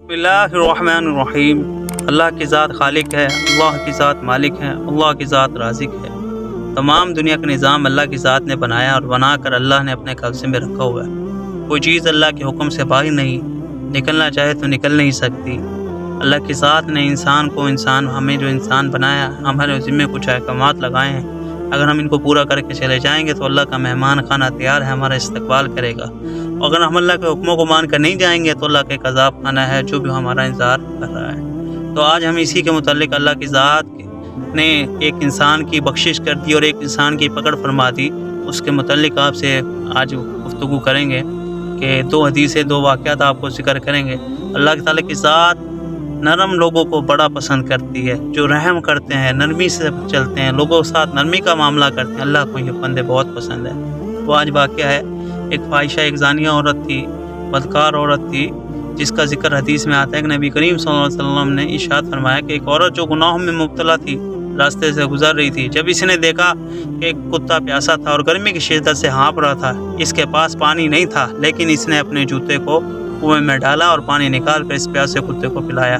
बिस्मिल्लाहिर्रहमानिर्रहीम। अल्लाह की ज़ात खालिक है, अल्लाह की ज़ात मालिक है, अल्लाह की ज़ात राज़िक है। तमाम दुनिया का निज़ाम अल्लाह की ज़ात ने बनाया और बना कर अल्लाह ने अपने कब्ज़े में रखा हुआ है। कोई चीज़ अल्लाह के हुक्म से बाहर नहीं, निकलना चाहे तो निकल नहीं सकती। अल्लाह की ज़ात ने हमें जो इंसान बनाया, हमारे ज़िम्मे कुछ अहकामात लगाए हैं। अगर हम इनको पूरा करके चले जाएंगे तो अल्लाह का मेहमान खाना तैयार है, हमारा इस्तकबाल करेगा। अगर हम अल्लाह के हुक्मों को मान कर नहीं जाएंगे तो अल्लाह के एक अज़ाब खाना है जो भी हमारा इंतज़ार कर रहा है। तो आज हम इसी के मुतालिक अल्लाह की ज़ात ने एक इंसान की बख्शिश कर दी और एक इंसान की पकड़ फरमा दी, उसके मुतालिक आपसे आज गुफ्तगू करेंगे कि दो हदीसें, दो वाक़यात आपको ज़िक्र करेंगे। अल्लाह ताला की ज़ात नरम लोगों को बड़ा पसंद करती है, जो रहम करते हैं, नरमी से चलते हैं, लोगों के साथ नरमी का मामला करते हैं। अल्लाह को ये बंदे बहुत पसंद है। वो आज वाक़या है, एक फ़ाहिशा, एक ज़ानिया औरत थी, बदकार औरत थी, जिसका ज़िक्र हदीस में आता है कि नबी करीम सल्लल्लाहु अलैहि वसल्लम ने इरशाद फरमाया कि एक औरत जो गुनाहों में मुब्तला थी, रास्ते से गुजर रही थी। जब इसने देखा कि एक कुत्ता प्यासा था और गर्मी की शिद्दत से हाँफ रहा था, इसके पास पानी नहीं था, लेकिन इसने अपने जूते को कुएं में डाला और पानी निकाल कर इस प्यासे कुत्ते को पिलाया।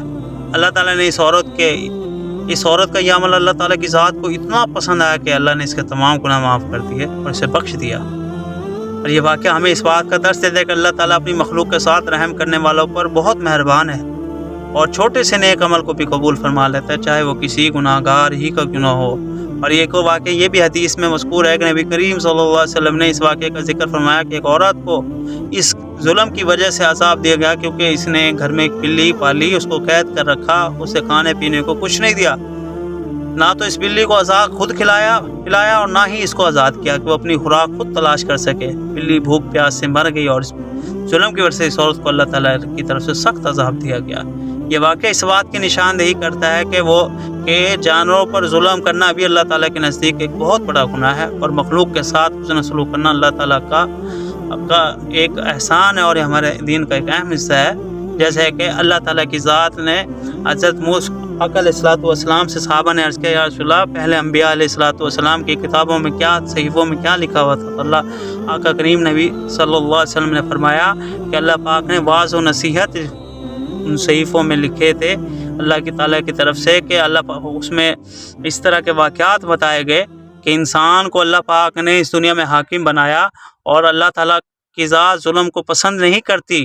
अल्लाह ताला ने इस औरत का यह अमल अल्लाह ताला की ज़ात को इतना पसंद आया कि अल्लाह ने इसके तमाम गुनाह माफ़ कर दिए और इसे बख्श दिया। और ये वाक़या हमें इस बात का दर्स देता है कि अल्लाह ताला अपनी मखलूक के साथ रहम करने वालों पर बहुत मेहरबान है और छोटे से नेक अमल को भी कबूल फरमा लेता है, चाहे वो किसी गुनाहगार ही का क्यों ना हो। और ये को वाक़या ये भी हदीस में मज़कूर है कि नबी करीम सल्लल्लाहु अलैहि वसल्लम ने इस वाक़े का जिक्र फरमाया कि एक औरत को इस जुल्म की वजह से अज़ाब दिया गया क्योंकि इसने घर में एक बिल्ली पाली, उसको कैद कर रखा, उसे खाने पीने को कुछ नहीं दिया। ना तो इस बिल्ली को आज़ाद खुद खिलाया और ना ही इसको आज़ाद किया कि वो अपनी खुराक खुद तलाश कर सके। बिल्ली भूख प्यास से मर गई और इस जुल्म की वजह से इस औरत को अल्लाह ताला की तरफ से सख्त अज़ाब दिया गया। ये वाक़या इस बात की निशानदेही करता है कि जानवरों पर जुल्म करना भी अल्लाह ताला के नज़दीक एक बहुत बड़ा गुनाह है और मखलूक के साथ हुस्न सलूक करना अल्लाह ताला का एक एहसान है और हमारे दीन का एक अहम हिस्सा है। जैसे कि अल्लाह ताला की ज़ात ने हज़रत मूसा अलैहिस्सलाम से सहाबा ने अर्ज़ किया, या रसूलल्लाह, पहले अम्बिया अलैहिस्सलाम की किताबों में क्या, सहीफ़ों में क्या लिखा हुआ था? तो अल्लाह आका करीम नबी सल्लल्लाहु अलैहि वसल्लम ने फरमाया कि अल्लाह पाक ने वाज़ और नसीहत उन सहीफ़ों में लिखे थे अल्लाह की ताला की तरफ से कि उसमें इस तरह के वाक़यात बताए गए कि इंसान को अल्लाह पाक ने इस दुनिया में हाकिम बनाया और अल्लाह ताला की ज़ात जुल्म को पसंद नहीं करती।